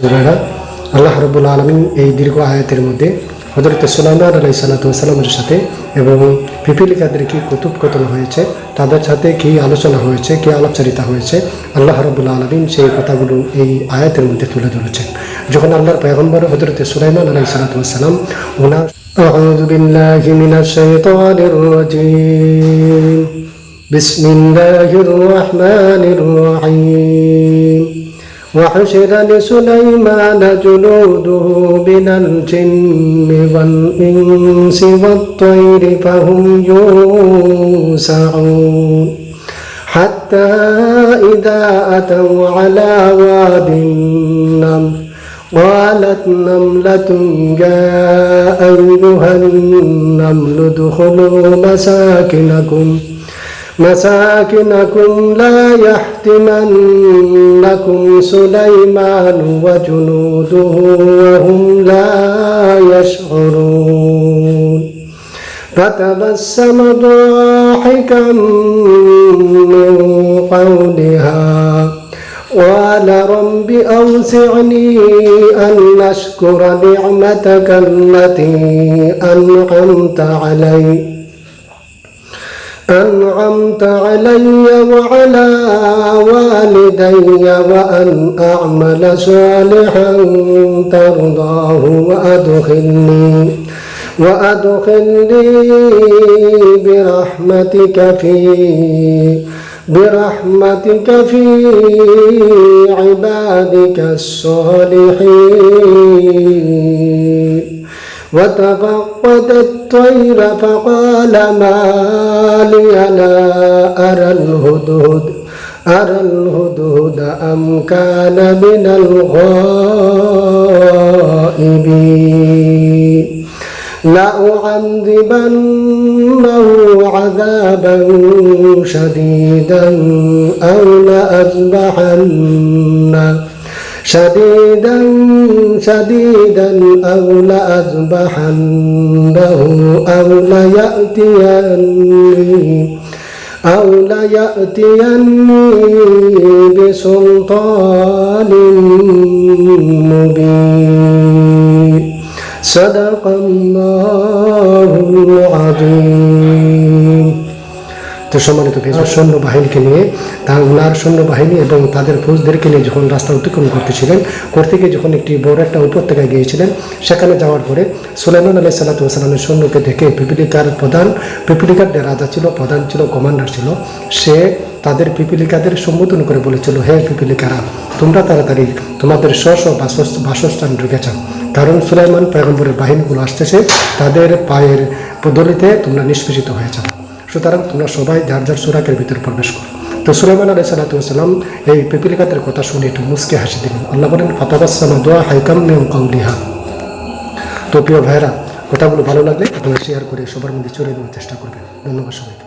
আল্লাহ রাব্বুল আলামিন এই দীর্ঘ আয়াতের মধ্যে হযরত সুলাইমান আলাইহিস সালাতু ওয়াস সালামের সাথে এবং পিপিলিকাদের কি কথোপকথন হয়েছে, তাদের সাথে কি আলোচনা হয়েছে, কি আলাপচারিতা হয়েছে, আল্লাহ রাব্বুল আলামিন সেই কথাগুলো এই আয়াতের মধ্যে তুলে ধরেছেন। যখন আল্লাহর পয়গম্বর হযরত সুলাইমান আলাইহিস সালাতু ওয়াস সালাম ওনার আউযু বিল্লাহি মিনাশ শাইতানির রাজীম বিসমিল্লাহির রাহমানির রাহিম وحشر لسليمان جنوده من الجن والإنس والطير فهم يوزعون حتى إذا أتوا على واد النمل قالت نملة يا أيها النمل ادخلوا مساكنكم لا يحطمنكم سليمان وجنوده وهم لا يشعرون فتبسم ضاحكا من قولها قال رب أوزعني أن أشكر نعمتك التي أنعمت علي وعلى والدي وأن أعمل صالحا ترضاه وأدخلني برحمتك في عبادك الصالحين وتفقد الطير فقال ما لي لا أرى الهدهد أم كان من الغائبين لأعذبنه عذابا شديدا أو لأذبحنه أو ليأتيني بسلطان مبين صدق الله العظيم। তো সম্মানিত সৈন্যবাহিনীকে নিয়ে ওনার সৈন্যবাহিনী এবং তাদের ফৌজদেরকে নিয়ে যখন রাস্তা অতিক্রম করতে গিয়ে যখন একটি বড় একটা উপত্যকায় গিয়েছিলেন, সেখানে যাওয়ার পরে সুলাইমান আলাইহিস সালাতু ওয়াস সালামের সৈন্যকে দেখে পিপিলিকাদের রাজা ছিল, প্রধান ছিল, কমান্ডার ছিল, সে তাদের পিপিলিকাদের সম্বোধন করে বলেছিল, হে পিপিলিকারা, তোমরা তাড়াতাড়ি তোমাদের স্ব বাসস্থান ঢুকে যাও, কারণ সুলাইমান পয়গম্বরের বাহিনীগুলো আসতেছে, তাদের পায়ের পদলিতে তোমরা নিষ্পেষিত হয়ে যাও, সুতরাং তোমরা সবাই যার যার সুরাকের ভিতরে প্রবেশ করো। তো সুলাইমান আলাইহিস সালাতু ওয়াস সালাম এই পিপিলিকাদের কথা শুনে একটু মুচকে হাসি দিলেন। আল্লাহ বলেন ফাতাবাসসামা দাহিকাম মিন কওলিহা। তো প্রিয় ভাইরা, কথাগুলো ভালো লাগলে আপনারা শেয়ার করে সবার মধ্যে ছড়িয়ে দেওয়ার চেষ্টা করবেন। ধন্যবাদ সবাইকে।